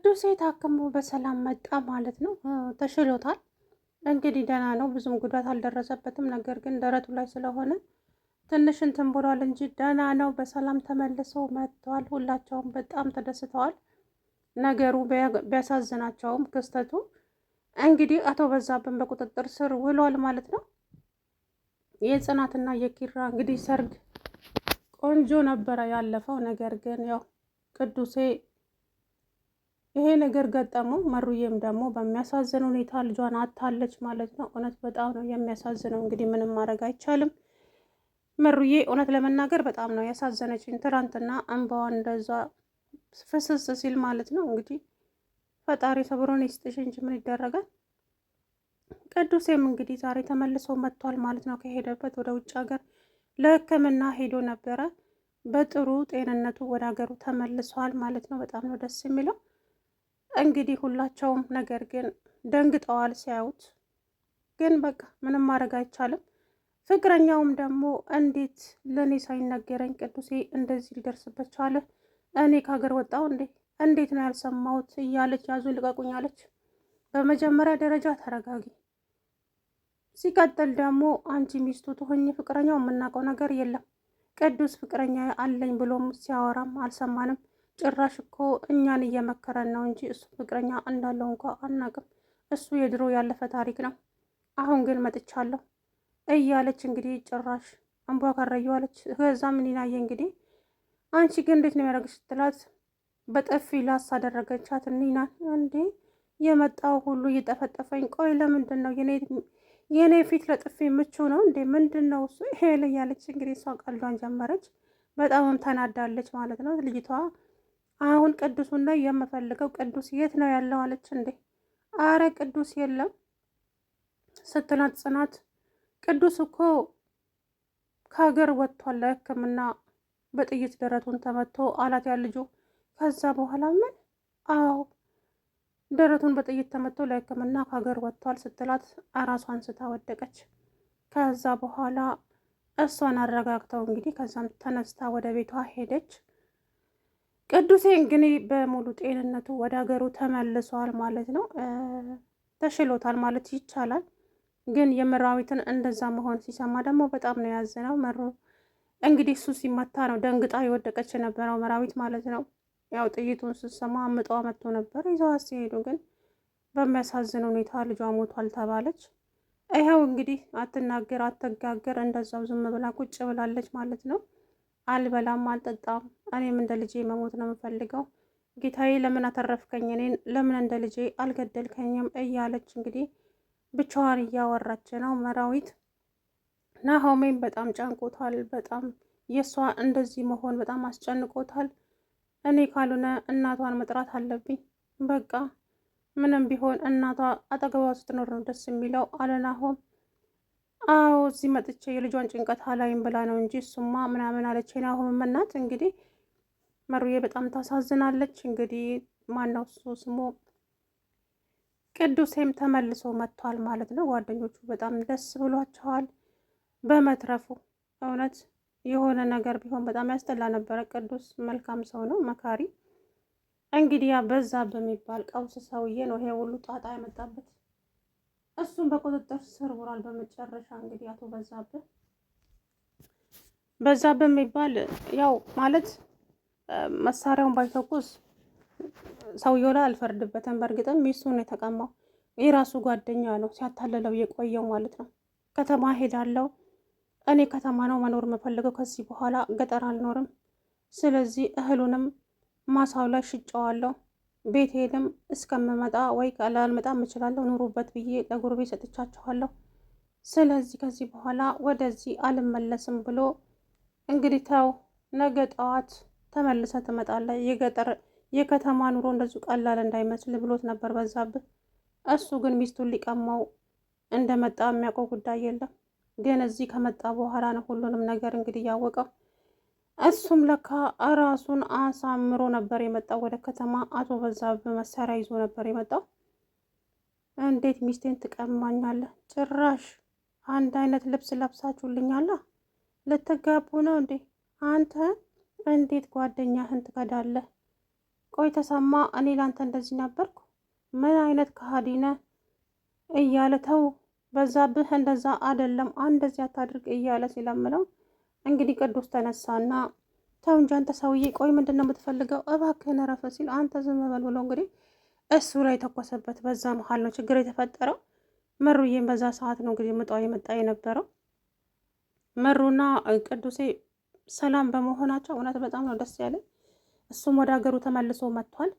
ቅዱሴ ታክሞ በሰላም መጣ ማለት ነው። ተሽሎታል እንግዲህ ደህና ነው። ብዙም ጉዳት አልደረሰበትም። ነገር ግን ደረቱ ላይ ስለሆነ ትንሽ እንትን ብሏል እንጂ ደህና ነው። በሰላም ተመልሶ መጥቷል። ሁላቸውም በጣም ተደስተዋል። ነገሩ ቢያሳዝናቸውም ክስተቱ እንግዲህ አቶ በዛብን በቁጥጥር ስር ውሏል ማለት ነው። የጽናትና የኪራ እንግዲህ ሰርግ ቆንጆ ነበረ ያለፈው። ነገር ግን ያው ቅዱሴ ይሄ ነገር ገጠመው። መሩዬም ደግሞ በሚያሳዝን ሁኔታ ልጇን አታለች ማለት ነው። እውነት በጣም ነው የሚያሳዝነው። እንግዲህ ምንም ማድረግ አይቻልም። መሩዬ እውነት ለመናገር በጣም ነው ያሳዘነችኝ። ትናንትና እንባዋን እንደዛ ፍስስ ሲል ማለት ነው። እንግዲህ ፈጣሪ ሰብሮን ይስጥሽ እንጂ ምን ይደረጋል። ቅዱሴም እንግዲህ ዛሬ ተመልሶ መጥቷል ማለት ነው። ከሄደበት ወደ ውጭ ሀገር ለሕክምና ሄዶ ነበረ። በጥሩ ጤንነቱ ወደ ሀገሩ ተመልሷል ማለት ነው። በጣም ነው ደስ የሚለው። እንግዲህ ሁላቸውም ነገር ግን ደንግጠዋል ሲያዩት። ግን በቃ ምንም ማድረግ አይቻልም። ፍቅረኛውም ደግሞ እንዴት ለእኔ ሳይነገረኝ ቅዱሴ እንደዚህ ሊደርስበት ቻለ? እኔ ከሀገር ወጣሁ እንዴ? እንዴት ነው ያልሰማሁት? እያለች ያዙ ልቀቁኝ አለች። በመጀመሪያ ደረጃ ተረጋጊ። ሲቀጥል ደግሞ አንቺ ሚስቱ ትሆኝ ፍቅረኛው የምናውቀው ነገር የለም። ቅዱስ ፍቅረኛ አለኝ ብሎም ሲያወራም አልሰማንም። ጭራሽ እኮ እኛን እየመከረን ነው እንጂ እሱ ፍቅረኛ እንዳለው እንኳ አናውቅም። እሱ የድሮ ያለፈ ታሪክ ነው። አሁን ግን መጥቻለሁ እያለች እንግዲህ ጭራሽ እንቧ ካረየዋለች። ከዛ ምን ይናየ እንግዲህ አንቺ ግን እንዴት ነው ያደረግሽ ስትላት በጥፊ ላስ አደረገቻት። ኒናን እንዴ የመጣው ሁሉ እየጠፈጠፈኝ፣ ቆይ ለምንድን ነው የኔ ፊት ለጥፊ ምቹ ነው እንዴ? ምንድን ነው እሱ ይሄ ላይ ያለች እንግዲህ እሷ ቀልዷን ጀመረች። በጣምም ተናዳለች ማለት ነው ልጅቷ። አሁን ቅዱሱን ላይ የምፈልገው ቅዱስ የት ነው ያለው አለች። እንዴ አረ ቅዱስ የለም ስትላት ጽናት ቅዱስ እኮ ከሀገር ወጥቷል ለሕክምና በጥይት ደረቱን ተመቶ አላት ያ ልጁ። ከዛ በኋላ ምን? አዎ ደረቱን በጥይት ተመቶ ለሕክምና ከሀገር ወጥቷል ስትላት እራሷን ስታ ወደቀች። ከዛ በኋላ እሷን አረጋግተው እንግዲህ ከዛም ተነስታ ወደ ቤቷ ሄደች። ቅዱሴ እንግዲህ በሙሉ ጤንነቱ ወደ ሀገሩ ተመልሷል ማለት ነው። ተሽሎታል ማለት ይቻላል። ግን የመራዊትን እንደዛ መሆን ሲሰማ ደግሞ በጣም ነው ያዘነው። መሩ እንግዲህ እሱ ሲመታ ነው ደንግጣ የወደቀች የነበረው መራዊት ማለት ነው። ያው ጥይቱን ስትሰማ አምጧ መጥቶ ነበር። ይዘዋ ሲሄዱ ግን በሚያሳዝን ሁኔታ ልጇ ሞቷል ተባለች። ይኸው እንግዲህ አትናገር አትጋገር እንደዛው ዝም ብላ ቁጭ ብላለች ማለት ነው። አልበላም አልጠጣም፣ እኔም እንደ ልጄ መሞት ነው የምፈልገው። ጌታዬ ለምን አተረፍከኝ? እኔን ለምን እንደ ልጄ አልገደልከኝም? እያለች እንግዲህ ብቻዋን እያወራች ነው መራዊት። ናሆሜም በጣም ጨንቆታል። በጣም የእሷ እንደዚህ መሆን በጣም አስጨንቆታል። እኔ ካልሆነ እናቷን መጥራት አለብኝ። በቃ ምንም ቢሆን እናቷ አጠገቧ ስትኖር ነው ደስ የሚለው አለ ናሆም። አዎ እዚህ መጥቼ የልጇን ጭንቀት አላይም ብላ ነው እንጂ እሱማ ምናምን አለች። ናሆም እናት እንግዲህ መሩዬ በጣም ታሳዝናለች። እንግዲህ ማነው እሱ ስሙ ቅዱሴም ተመልሶ መጥቷል ማለት ነው። ጓደኞቹ በጣም ደስ ብሏቸዋል በመትረፉ። እውነት የሆነ ነገር ቢሆን በጣም ያስጠላ ነበረ። ቅዱስ መልካም ሰው ነው፣ መካሪ። እንግዲህ ያ በዛ በሚባል ቀውስ ሰውዬ ነው ይሄ ሁሉ ጣጣ ያመጣበት። እሱም በቁጥጥር ስር ውሏል በመጨረሻ። እንግዲህ አቶ በዛብህ የሚባል ያው ማለት መሳሪያውን ባይተኩስ ሰውየው ላይ አልፈርድበትም። በእርግጥም ሚስቱን የተቀማው የራሱ ጓደኛ ነው ሲያታለለው የቆየው ማለት ነው። ከተማ ሄዳለው እኔ ከተማ ነው መኖር የምፈልገው፣ ከዚህ በኋላ ገጠር አልኖርም። ስለዚህ እህሉንም ማሳው ላይ ሽጨዋለሁ፣ ቤቴንም እስከምመጣ ወይ ላልመጣም እችላለሁ ኑሩበት ብዬ ለጎረቤት ሰጥቻችኋለሁ። ስለዚህ ከዚህ በኋላ ወደዚህ አልመለስም ብሎ እንግዲህ ተው ነገ ጠዋት ተመልሰ ትመጣለህ፣ የከተማ ኑሮ እንደዚሁ ቀላል እንዳይመስል ብሎት ነበር በዛብህ። እሱ ግን ሚስቱን ሊቀማው እንደመጣ የሚያውቀው ጉዳይ የለም። ግን እዚህ ከመጣ በኋላ ነው ሁሉንም ነገር እንግዲህ ያወቀው። እሱም ለካ ራሱን አሳምሮ ነበር የመጣው ወደ ከተማ። አቶ በዛብህ መሳሪያ ይዞ ነበር የመጣው። እንዴት ሚስቴን ትቀማኛለህ? ጭራሽ አንድ አይነት ልብስ ለብሳችሁልኛላ? ልትጋቡ ነው እንዴ? አንተ እንዴት ጓደኛህን ትከዳለህ? ቆይ ተሰማ፣ እኔ ላንተ እንደዚህ ነበርኩ? ምን አይነት ከሃዲ ነህ እያለ ተው በዛብህ፣ እንደዛ አይደለም እንደዚህ አታድርግ እያለ ሲለምነው እንግዲህ ቅዱስ ተነሳና ተው እንጂ አንተ ሰውዬ፣ ቆይ ምንድን ነው የምትፈልገው? እባክህን ረፈ ሲል አንተ ዝም በል ብሎ እንግዲህ እሱ ላይ ተኮሰበት። በዛ መሀል ነው ችግር የተፈጠረው። መሩዬም በዛ ሰዓት ነው እንግዲህ ምጧ የመጣ የነበረው። መሩና ቅዱሴ ሰላም በመሆናቸው እውነት በጣም ነው ደስ ያለኝ። እሱም ወደ ሀገሩ ተመልሶ መጥቷል።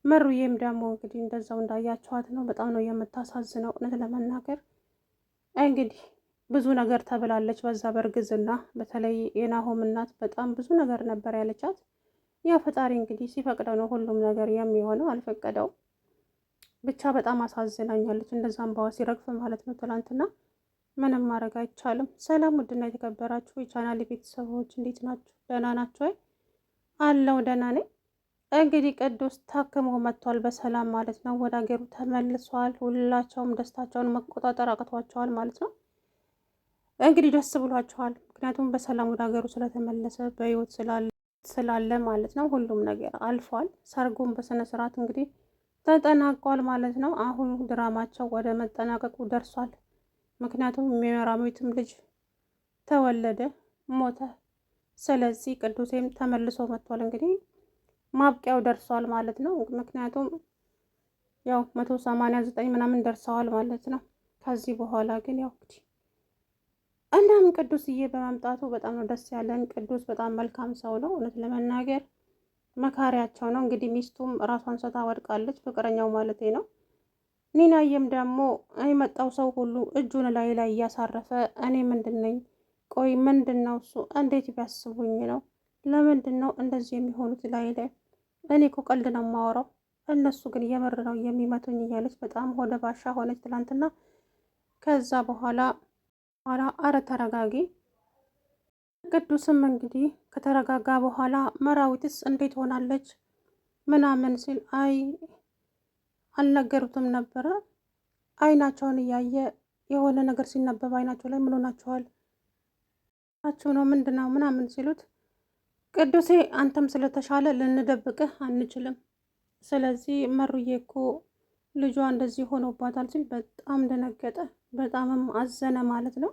መሩዬም ደግሞ እንግዲህ እንደዛው እንዳያቸዋት ነው። በጣም ነው የምታሳዝነው እውነት ለመናገር እንግዲህ ብዙ ነገር ተብላለች በዛ በእርግዝና። በተለይ የናሆም እናት በጣም ብዙ ነገር ነበር ያለቻት። ያ ፈጣሪ እንግዲህ ሲፈቅደው ነው ሁሉም ነገር የሚሆነው፣ አልፈቀደውም። ብቻ በጣም አሳዝናኛለች። እንደዛም በዋ ሲረግፍ ማለት ነው ትላንትና። ምንም ማድረግ አይቻልም። ሰላም ውድና የተከበራችሁ የቻናል ቤተሰቦች እንዴት ናችሁ? ደህና ናቸው? አለው ደህና ነኝ። እንግዲህ ቅዱስ ታክሞ መጥቷል በሰላም ማለት ነው። ወደ ሀገሩ ተመልሷል። ሁላቸውም ደስታቸውን መቆጣጠር አቅቷቸዋል ማለት ነው። እንግዲህ ደስ ብሏቸዋል። ምክንያቱም በሰላም ወደ ሀገሩ ስለተመለሰ በህይወት ስላለ ማለት ነው። ሁሉም ነገር አልፏል። ሰርጉም በስነ ስርዓት እንግዲህ ተጠናቋል ማለት ነው። አሁን ድራማቸው ወደ መጠናቀቁ ደርሷል። ምክንያቱም የሚመራሚትም ልጅ ተወለደ፣ ሞተ። ስለዚህ ቅዱሴም ተመልሶ መጥቷል። እንግዲህ ማብቂያው ደርሷል ማለት ነው። ምክንያቱም ያው 189 ምናምን ደርሰዋል ማለት ነው። ከዚህ በኋላ ግን ያው እንግዲህ እናም ቅዱስዬ በመምጣቱ በጣም ነው ደስ ያለን። ቅዱስ በጣም መልካም ሰው ነው እውነት ለመናገር መካሪያቸው ነው። እንግዲህ ሚስቱም ራሷን ስታ ወድቃለች፣ ፍቅረኛው ማለቴ ነው። ኒናዬም ደግሞ የመጣው ሰው ሁሉ እጁን ላይ እያሳረፈ እኔ ምንድን ነኝ? ቆይ ምንድን ነው እሱ? እንዴት ቢያስቡኝ ነው? ለምንድን ነው እንደዚህ የሚሆኑት? ላይ እኔ እኮ ቀልድ ነው የማወራው፣ እነሱ ግን የምር ነው የሚመቱኝ እያለች በጣም ሆደ ባሻ ሆነች ትላንትና። ከዛ በኋላ አረ ተረጋጊ። ቅዱስም እንግዲህ ከተረጋጋ በኋላ መራዊትስ እንዴት ሆናለች ምናምን ሲል አይ አልነገሩትም ነበረ። አይናቸውን እያየ የሆነ ነገር ሲነበብ አይናቸው ላይ ምን ሆናችኋል ናቸው ነው ምንድን ነው ምናምን ሲሉት ቅዱሴ አንተም ስለተሻለ ልንደብቅህ አንችልም። ስለዚህ መሩዬ እኮ ልጇ እንደዚህ ሆኖባታል ሲል በጣም ደነገጠ፣ በጣምም አዘነ ማለት ነው።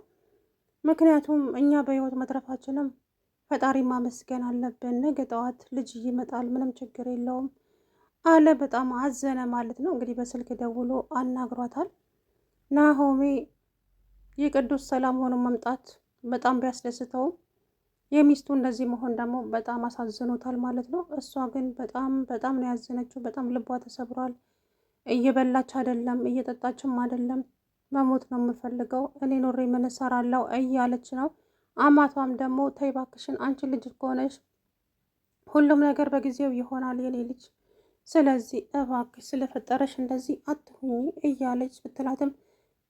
ምክንያቱም እኛ በህይወት መትረፋችንም ፈጣሪ ማመስገን አለብን። ነገ ጠዋት ልጅ ይመጣል፣ ምንም ችግር የለውም አለ። በጣም አዘነ ማለት ነው። እንግዲህ በስልክ ደውሎ አናግሯታል። ናሆሜ የቅዱስ ሰላም ሆኖ መምጣት በጣም ቢያስደስተውም የሚስቱ እንደዚህ መሆን ደግሞ በጣም አሳዝኖታል ማለት ነው። እሷ ግን በጣም ነው ያዘነችው። በጣም ልቧ ተሰብሯል። እየበላች አይደለም፣ እየጠጣችም አይደለም። መሞት ነው የምፈልገው እኔ ኖሬ ምን እሰራለሁ እያለች ነው። አማቷም ደግሞ ተይ እባክሽን አንቺ ልጅ ከሆነሽ ሁሉም ነገር በጊዜው ይሆናል የኔ ልጅ፣ ስለዚህ እባክሽ ስለፈጠረሽ እንደዚህ አትሁኝ እያለች ብትላትም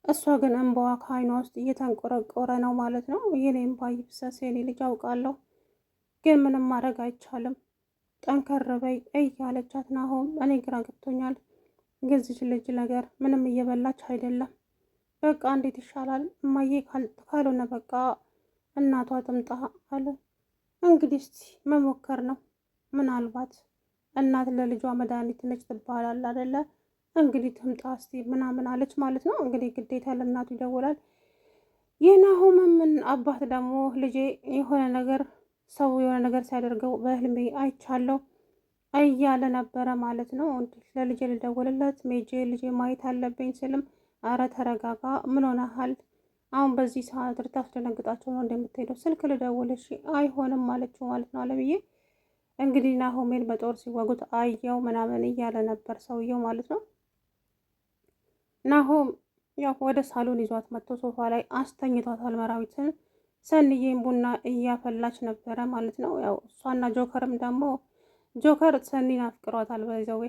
እሷ ግን እንባዋ ከዓይኗ ውስጥ እየተንቆረቆረ ነው ማለት ነው። የኔ እንባ ይፍሰስ የኔ ልጅ አውቃለሁ፣ ግን ምንም ማድረግ አይቻልም፣ ጠንከር በይ እያለቻት ናሆም እኔ ግራ ገብቶኛል፣ ግዝሽ ልጅ ነገር ምንም እየበላች አይደለም፣ በቃ እንዴት ይሻላል እማዬ ካልሆነ በቃ እናቷ ትምጣ አለ። እንግዲህ እስቲ መሞከር ነው፣ ምናልባት እናት ለልጇ መድኃኒት ነች ትባላል አይደለ? እንግዲህ ትምጣ እስቲ ምናምን አለች ማለት ነው። እንግዲህ ግዴታ ለእናቱ ይደውላል። የናሆምም አባት ደግሞ ልጄ የሆነ ነገር ሰው የሆነ ነገር ሲያደርገው በህልሜ አይቻለሁ እያለ ነበረ ማለት ነው። ለልጄ ልደውልለት ሜጄ ልጄ ማየት አለብኝ ስልም አረ ተረጋጋ፣ ምን ሆነሃል? አሁን በዚህ ሰዓት ልታስደነግጣቸው ነው እንደምትሄደው? ስልክ ልደውልሽ አይሆንም ማለችው ማለት ነው አለምዬ። እንግዲህ ናሆሜን በጦር ሲወጉት አየው ምናምን እያለ ነበር ሰውየው ማለት ነው። ናሆም ያው ወደ ሳሎን ይዟት መጥቶ ሶፋ ላይ አስተኝቷታል መራዊትን። ሰኒዬም ቡና እያፈላች ነበረ ማለት ነው። ያው እሷና ጆከርም ደግሞ ጆከር ሰኒን አፍቅሯታል፣ በዛው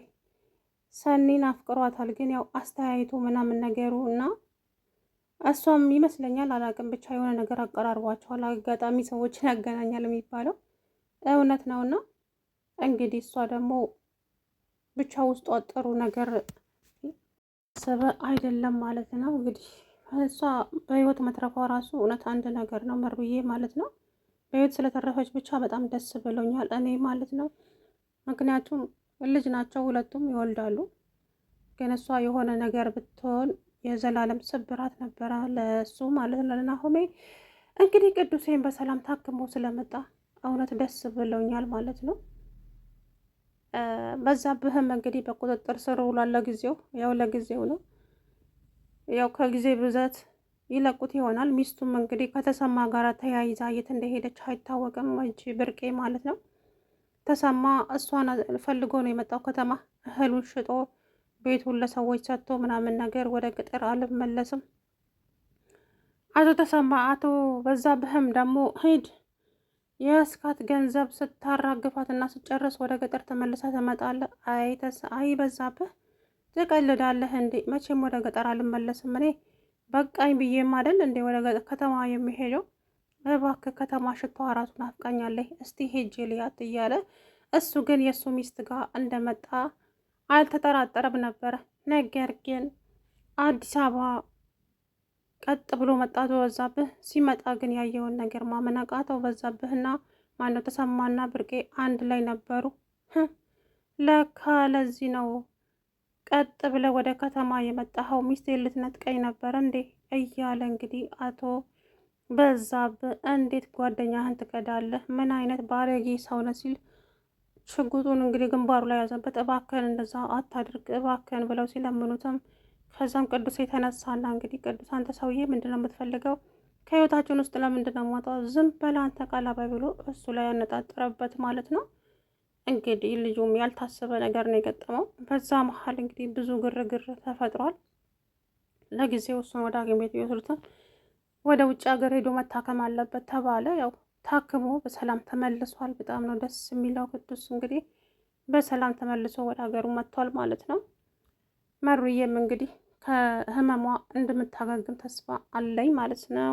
ሰኒን አፍቅሯታል። ግን ያው አስተያየቱ ምናምን ነገሩ እና እሷም ይመስለኛል አላቅም፣ ብቻ የሆነ ነገር አቀራርቧቸዋል። አጋጣሚ ሰዎችን ያገናኛል የሚባለው እውነት ነውና እንግዲህ እሷ ደግሞ ብቻ ውስጧ ጥሩ ነገር ሰበ አይደለም ማለት ነው። እንግዲህ እሷ በህይወት መትረፏ ራሱ እውነት አንድ ነገር ነው መርብዬ ማለት ነው። በህይወት ስለተረፈች ብቻ በጣም ደስ ብሎኛል እኔ ማለት ነው። ምክንያቱም ልጅ ናቸው፣ ሁለቱም ይወልዳሉ። ግን እሷ የሆነ ነገር ብትሆን የዘላለም ስብራት ነበረ ለሱ ማለት ነው ለናሆሜ። እንግዲህ ቅዱሴን በሰላም ታክሞ ስለመጣ እውነት ደስ ብለውኛል ማለት ነው። በዛብህም እንግዲህ በቁጥጥር ስር ውሏል። ለጊዜው ያው ለጊዜው ነው፣ ያው ከጊዜ ብዛት ይለቁት ይሆናል። ሚስቱም እንግዲህ ከተሰማ ጋር ተያይዛ የት እንደሄደች አይታወቅም። እንጂ ብርቄ ማለት ነው። ተሰማ እሷን ፈልጎ ነው የመጣው ከተማ፣ እህሉን ሽጦ ቤቱን ለሰዎች ሰጥቶ ምናምን ነገር ወደ ገጠር አልመለስም። አቶ ተሰማ አቶ በዛብህም ደግሞ ሂድ የእስካት ገንዘብ ስታራግፋት እና ስጨርስ ወደ ገጠር ተመልሳ ትመጣለህ። አይ በዛብህ ትቀልዳለህ እንዴ? መቼም ወደ ገጠር አልመለስም እኔ በቃኝ ብዬም አይደል እንዴ ወደ ከተማ የሚሄደው። እባክህ ከተማ ሽታዋ ራሱ ናፍቃኛለች፣ እስቲ ሄጄ ልያት እያለ እሱ ግን የእሱ ሚስት ጋር እንደመጣ አልተጠራጠረም ነበረ። ነገር ግን አዲስ አበባ ቀጥ ብሎ መጣቱ በዛብህ ሲመጣ ግን ያየውን ነገር ማመን አቃተው። በዛብህና ማነው ተሰማና ብርቄ አንድ ላይ ነበሩ። ለካ ለዚህ ነው ቀጥ ብለ ወደ ከተማ የመጣኸው፣ ሚስቴ ልትነጥቀኝ ነበር እንዴ እያለ እንግዲህ አቶ በዛብህ እንዴት ጓደኛህን ትከዳለህ? ምን አይነት ባለጌ ሰው ነህ? ሲል ሽጉጡን እንግዲህ ግንባሩ ላይ ያዘበት። እባክህን እንደዛ አታድርግ እባክህን ብለው ሲለምኑትም ከዛም ቅዱስ የተነሳና እንግዲህ ቅዱስ አንተ ሰውዬ ምንድን ነው የምትፈልገው? ከህይወታችን ውስጥ ለምንድን ነው የማውጣው? ዝም በላ አንተ ቃላባይ ብሎ እሱ ላይ ያነጣጠረበት ማለት ነው። እንግዲህ ልጁም ያልታሰበ ነገር ነው የገጠመው። በዛ መሀል እንግዲህ ብዙ ግርግር ተፈጥሯል። ለጊዜው እሱን ወደ ሐኪም ቤት ቢወስዱትም ወደ ውጭ ሀገር ሄዶ መታከም አለበት ተባለ። ያው ታክሞ በሰላም ተመልሷል። በጣም ነው ደስ የሚለው። ቅዱስ እንግዲህ በሰላም ተመልሶ ወደ ሀገሩ መጥቷል ማለት ነው። መሩዬም እንግዲህ ከህመሟ እንደምታገግም ተስፋ አለኝ ማለት ነው።